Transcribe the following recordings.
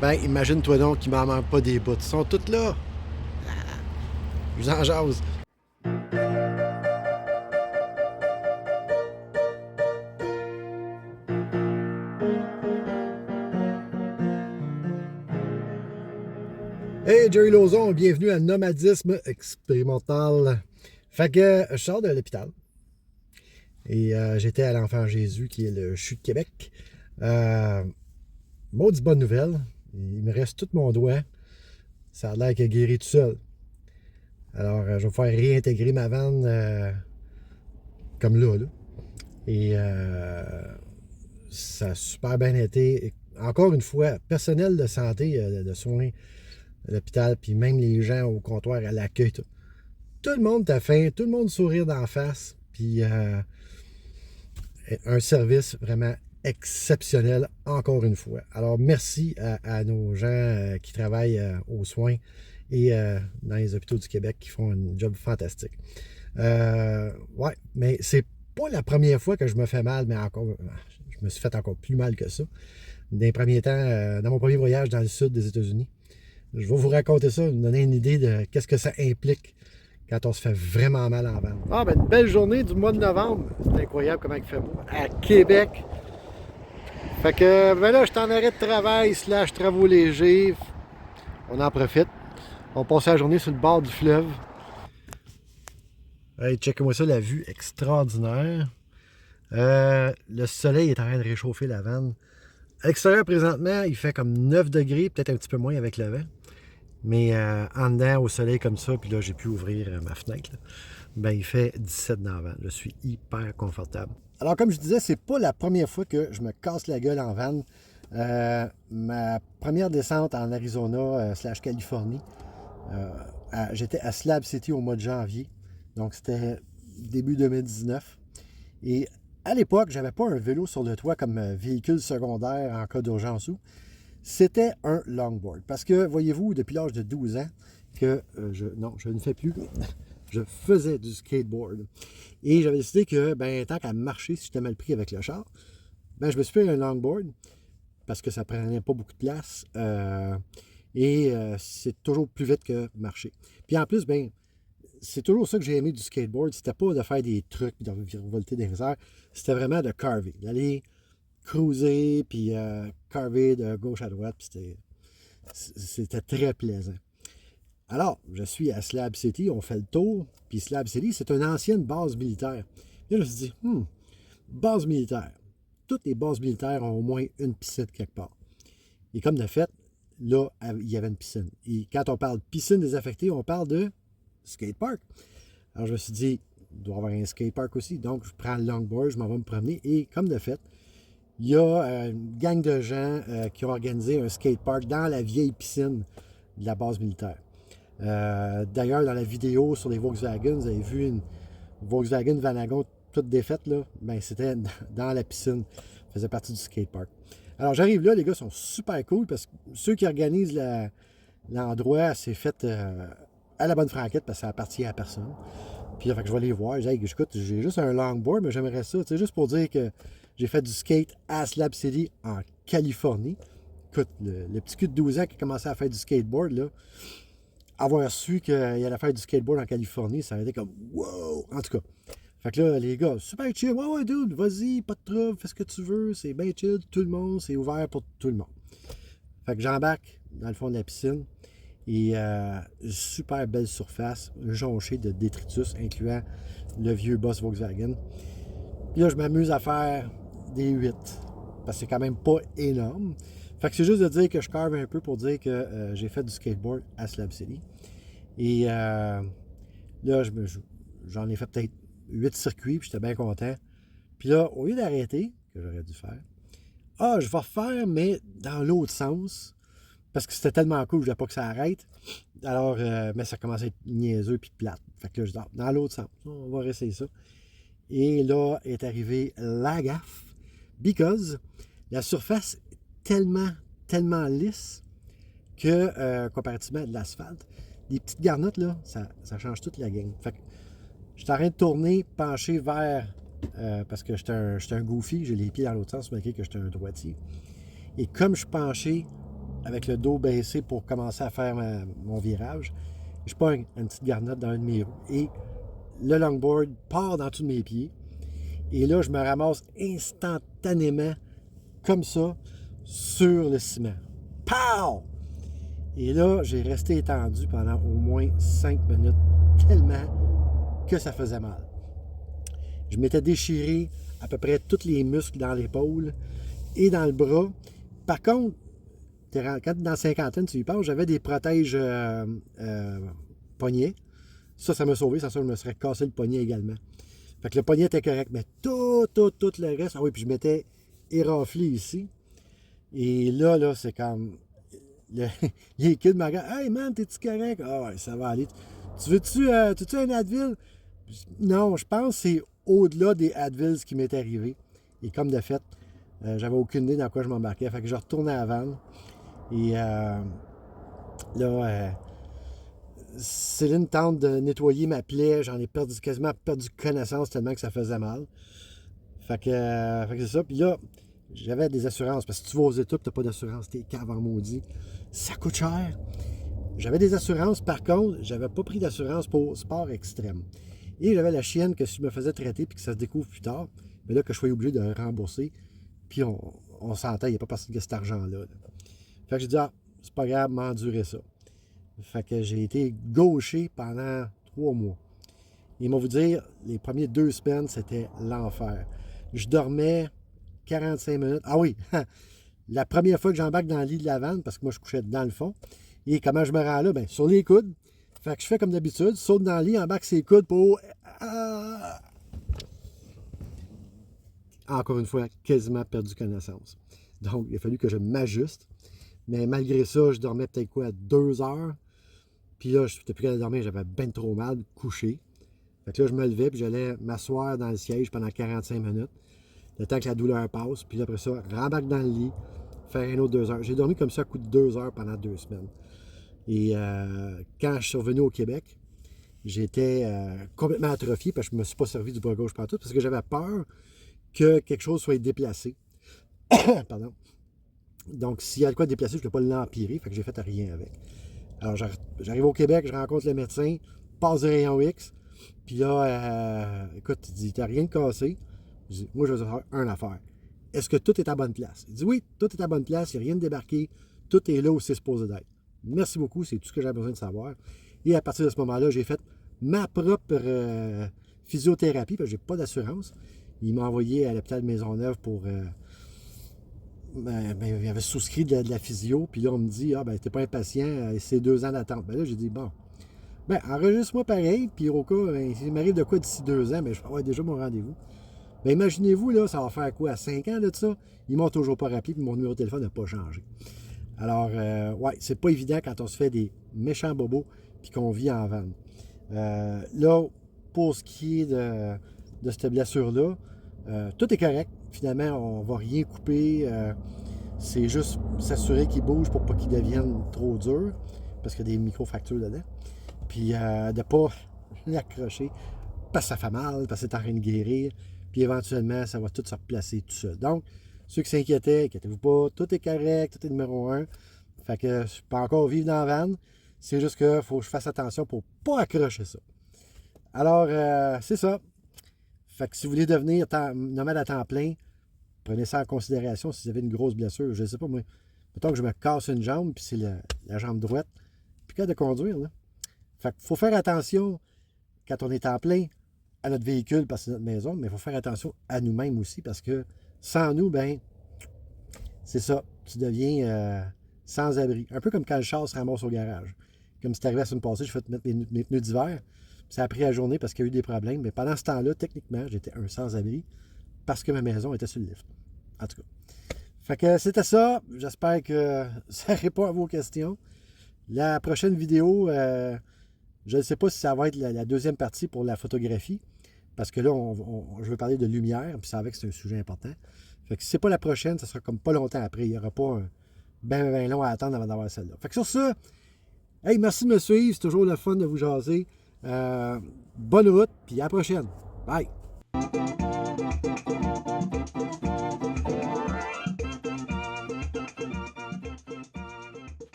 Ben, imagine-toi donc qu'il m'en manque pas des bouts. Ils sont toutes là. Je vous en jase. Hey, Jerry Lauzon, bienvenue à Nomadisme expérimental. Fait que je sors de l'hôpital et j'étais à l'Enfant Jésus, qui est le CHU de Québec. Maudit bonne nouvelle, il me reste tout mon doigt. Ça a l'air qu'il a guéri tout seul. Alors, je vais faire réintégrer ma vanne comme là. Et ça a super bien été. Encore une fois, personnel de santé, de soins à l'hôpital, puis même les gens au comptoir à l'accueil. Tout le monde t'a faim, tout le monde sourire d'en face, puis un service vraiment exceptionnel, encore une fois. Alors, merci à nos gens qui travaillent aux soins et dans les hôpitaux du Québec qui font un job fantastique. Ouais, mais c'est pas la première fois que je me fais mal, mais encore, je me suis fait encore plus mal que ça. Dans les premiers temps, dans mon premier voyage dans le sud des États-Unis, je vais vous raconter ça, vous donner une idée de qu'est-ce que ça implique quand on se fait vraiment mal en ventre. Ah, ben une belle journée du mois de novembre. C'est incroyable comment il fait beau. À Québec. Fait que, ben là, je suis en arrêt de travail / travaux légers. On en profite. On passe la journée sur le bord du fleuve. Hey, checkez-moi ça, la vue extraordinaire. Le soleil est en train de réchauffer la vanne. À l'extérieur, présentement, il fait comme 9 degrés, peut-être un petit peu moins avec le vent. Mais en dedans, au soleil comme ça, puis là, j'ai pu ouvrir ma fenêtre. Là, ben, il fait 17 dans le vent. Je suis hyper confortable. Alors, comme je disais, c'est pas la première fois que je me casse la gueule en van. Ma première descente en Arizona / Californie, j'étais à Slab City au mois de janvier. Donc, c'était début 2019. Et à l'époque, j'avais pas un vélo sur le toit comme véhicule secondaire en cas d'urgence ou. C'était un longboard. Parce que, voyez-vous, depuis l'âge de 12 ans, que je ne fais plus, je faisais du skateboard. Et j'avais décidé que, ben, tant qu'à marcher, si j'étais mal pris avec le char, ben, je me suis fait un longboard parce que ça prenait pas beaucoup de place. C'est toujours plus vite que marcher. Puis en plus, ben, c'est toujours ça que j'ai aimé du skateboard. C'était pas de faire des trucs et de revolter dans les airs. C'était vraiment de carver, d'aller cruiser, puis carver de gauche à droite, puis c'était très plaisant. Alors, je suis à Slab City, on fait le tour, puis Slab City, c'est une ancienne base militaire. Là, je me suis dit, base militaire. Toutes les bases militaires ont au moins une piscine quelque part. Et comme de fait, là, il y avait une piscine. Et quand on parle de piscine désaffectée, on parle de skatepark. Alors, je me suis dit, il doit y avoir un skatepark aussi. Donc, je prends le longboard, je m'en vais me promener. Et comme de fait, il y a une gang de gens qui ont organisé un skatepark dans la vieille piscine de la base militaire. D'ailleurs, dans la vidéo sur les Volkswagen, vous avez vu une Volkswagen Vanagon toute défaite, là. Ben, c'était dans la piscine. Ça faisait partie du skatepark. Alors, j'arrive là, les gars sont super cool parce que ceux qui organisent l'endroit, c'est fait à la bonne franquette parce que ça appartient à personne. Puis là, fait que je vais les voir. Je dis, hey, écoute, j'ai juste un longboard, mais j'aimerais ça. C'est juste pour dire que j'ai fait du skate à Slab City en Californie. Écoute, le petit cul de 12 ans qui commençait à faire du skateboard, là, avoir su qu'il allait faire du skateboard en Californie, ça a été comme wow! En tout cas. Fait que là, les gars, super chill. Ouais, ouais, dude, vas-y, pas de trouble, fais ce que tu veux. C'est bien chill, tout le monde, c'est ouvert pour tout le monde. Fait que j'embarque dans le fond de la piscine. Et super belle surface, jonchée de détritus, incluant le vieux Boss Volkswagen. Puis là, je m'amuse à faire des 8, parce que c'est quand même pas énorme. Fait que c'est juste de dire que je carve un peu pour dire que j'ai fait du skateboard à Slab City. Et là, j'en ai fait peut-être 8 circuits, puis j'étais bien content. Puis là, au lieu d'arrêter, que j'aurais dû faire, je vais refaire, mais dans l'autre sens, parce que c'était tellement cool, je voulais pas que ça arrête. Alors, mais ça commençait à être niaiseux puis plate. Fait que là, je dis, dans l'autre sens, on va réessayer ça. Et là est arrivée la gaffe, because la surface est tellement lisse que, comparativement à de l'asphalte, les petites garnottes, là, ça change toute la game. Fait que je suis en train de tourner, pencher vers, parce que j'étais un goofy, j'ai les pieds dans l'autre sens, malgré que j'étais un droitier. Et comme je suis penché avec le dos baissé pour commencer à faire mon virage. Je pogne une petite garnotte dans un de mes roues et le longboard part dans tous mes pieds. Et là, je me ramasse instantanément, comme ça, sur le ciment. Pow! Et là, j'ai resté étendu pendant au moins 5 minutes, tellement que ça faisait mal. Je m'étais déchiré à peu près tous les muscles dans l'épaule et dans le bras. Par contre, quand tu es dans la cinquantaine, tu y penses, j'avais des protèges poignets. Ça m'a sauvé, ça, je me serais cassé le poignet également. Fait que le poignet était correct, mais tout le reste, ah oui, puis je m'étais éraflé ici. Et là, c'est comme... les kids me regardent. Hey man, t'es-tu correct? Ah ouais, ça va aller. Tu veux-tu un Advil? Non, je pense que c'est au-delà des Advils qui m'est arrivé. Et comme de fait, j'avais aucune idée dans quoi je m'embarquais. Fait que je retournais à la vanne. Et Céline tente de nettoyer ma plaie. J'en ai quasiment perdu connaissance tellement que ça faisait mal. Fait que c'est ça. Puis là, j'avais des assurances. Parce que si tu vas aux États, tu n'as pas d'assurance, t'es cave en maudit. Ça coûte cher. J'avais des assurances. Par contre, j'avais pas pris d'assurance pour sport extrême. Et j'avais la chienne que si je me faisais traiter puis que ça se découvre plus tard, mais là, que je sois obligé de rembourser. Puis on s'entend, il n'y a pas personne qui a cet argent-là. Fait que j'ai dit, c'est pas grave, m'endurer ça. Fait que j'ai été gaucher pendant 3 mois. Et moi vous dire, les premières 2 semaines, c'était l'enfer. Je dormais 45 minutes. Ah oui, la première fois que j'embarque dans le lit de la vanne, parce que moi je couchais dans le fond, et comment je me rends là? Bien, sur les coudes. Fait que je fais comme d'habitude, saute dans le lit, embarque ses coudes pour... Encore une fois, quasiment perdu connaissance. Donc, il a fallu que je m'ajuste. Mais malgré ça, je dormais peut-être quoi, 2 heures. Puis là, je n'étais plus capable de dormir, j'avais bien trop mal, couché. Fait que là, je me levais, puis j'allais m'asseoir dans le siège pendant 45 minutes. Le temps que la douleur passe. Puis après ça, rembarque dans le lit, faire un autre 2 heures. J'ai dormi comme ça à coup de 2 heures pendant 2 semaines. Et quand je suis revenu au Québec, j'étais complètement atrophié parce que je ne me suis pas servi du bras gauche partout parce que j'avais peur que quelque chose soit déplacé. Pardon. Donc, s'il y a de quoi déplacer, je ne peux pas l'empirer. Fait que j'ai fait rien avec. Alors, j'arrive au Québec, je rencontre le médecin, passe du rayon X. Puis là, écoute, il dit, t'as rien de cassé. Je dis, moi, je vais faire une affaire. Est-ce que tout est à bonne place? Il dit, oui, tout est à bonne place, il n'y a rien de débarqué. Tout est là où c'est supposé d'être. Merci beaucoup, c'est tout ce que j'avais besoin de savoir. Et à partir de ce moment-là, j'ai fait ma propre physiothérapie, parce que je n'ai pas d'assurance. Il m'a envoyé à l'hôpital de Maisonneuve pour... il avait souscrit de la physio, puis là, on me dit, t'es pas impatient, c'est 2 ans d'attente. Ben là, j'ai dit, bon, enregistre-moi pareil, puis au cas, s'il m'arrive de quoi d'ici 2 ans, je vais avoir déjà mon rendez-vous. Imaginez-vous, là, ça va faire quoi, 5 ans de ça? Ils m'ont toujours pas rappelé, puis mon numéro de téléphone n'a pas changé. Alors, c'est pas évident quand on se fait des méchants bobos, puis qu'on vit en vanne. Là, pour ce qui est de cette blessure-là, tout est correct. Finalement, on ne va rien couper. C'est juste s'assurer qu'il bouge pour pas qu'il devienne trop dur, parce qu'il y a des micro-fractures dedans. Puis de ne pas l'accrocher, parce que ça fait mal, parce que c'est en train de guérir. Puis éventuellement, ça va tout se replacer tout seul. Donc, ceux qui s'inquiétaient, inquiétez-vous pas, tout est correct, tout est numéro 1. Fait que je peux encore vivre dans la vanne. C'est juste qu'il faut que je fasse attention pour ne pas accrocher ça. Alors, c'est ça. Fait que si vous voulez devenir nomade à temps plein, prenez ça en considération si vous avez une grosse blessure. Je ne sais pas, moi. Mettons que je me casse une jambe, puis c'est la jambe droite. Puis quand de conduire, là. Fait qu'il faut faire attention quand on est en plein à notre véhicule parce que c'est notre maison, mais il faut faire attention à nous-mêmes aussi parce que sans nous, c'est ça. Tu deviens sans abri. Un peu comme quand le char se ramasse au garage. Comme c'est arrivé la semaine passée, j'ai fait mettre mes pneus d'hiver. Ça a pris la journée parce qu'il y a eu des problèmes. Mais pendant ce temps-là, techniquement, j'étais un sans-abri parce que ma maison était sur le lift. En tout cas. Fait que c'était ça. J'espère que ça répond à vos questions. La prochaine vidéo, je ne sais pas si ça va être la deuxième partie pour la photographie. Parce que là, je veux parler de lumière. Puis ça savez que c'est un sujet important. Fait que si ce n'est pas la prochaine, ça sera comme pas longtemps après. Il n'y aura pas un ben long à attendre avant d'avoir celle-là. Fait que sur ça, hey, merci de me suivre. C'est toujours le fun de vous jaser. Bonne route, puis à la prochaine. Bye!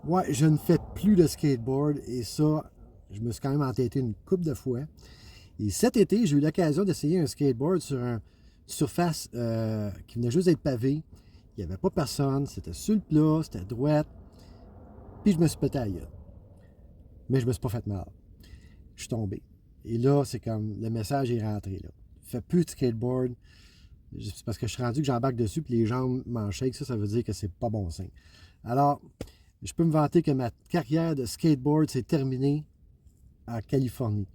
Ouais, je ne fais plus de skateboard et ça, je me suis quand même entêté une couple de fois. Et cet été, j'ai eu l'occasion d'essayer un skateboard sur une surface qui venait juste d'être pavée. Il n'y avait pas personne, c'était sur le plat, c'était droite. Puis je me suis pété à la gueule. Mais je me suis pas fait mal. Je suis tombé. Et là, c'est comme le message est rentré. Là. Fais plus de skateboard. C'est parce que je suis rendu que j'embarque dessus puis les jambes m'en shake. Ça veut dire que c'est pas bon signe. Alors, je peux me vanter que ma carrière de skateboard s'est terminée en Californie.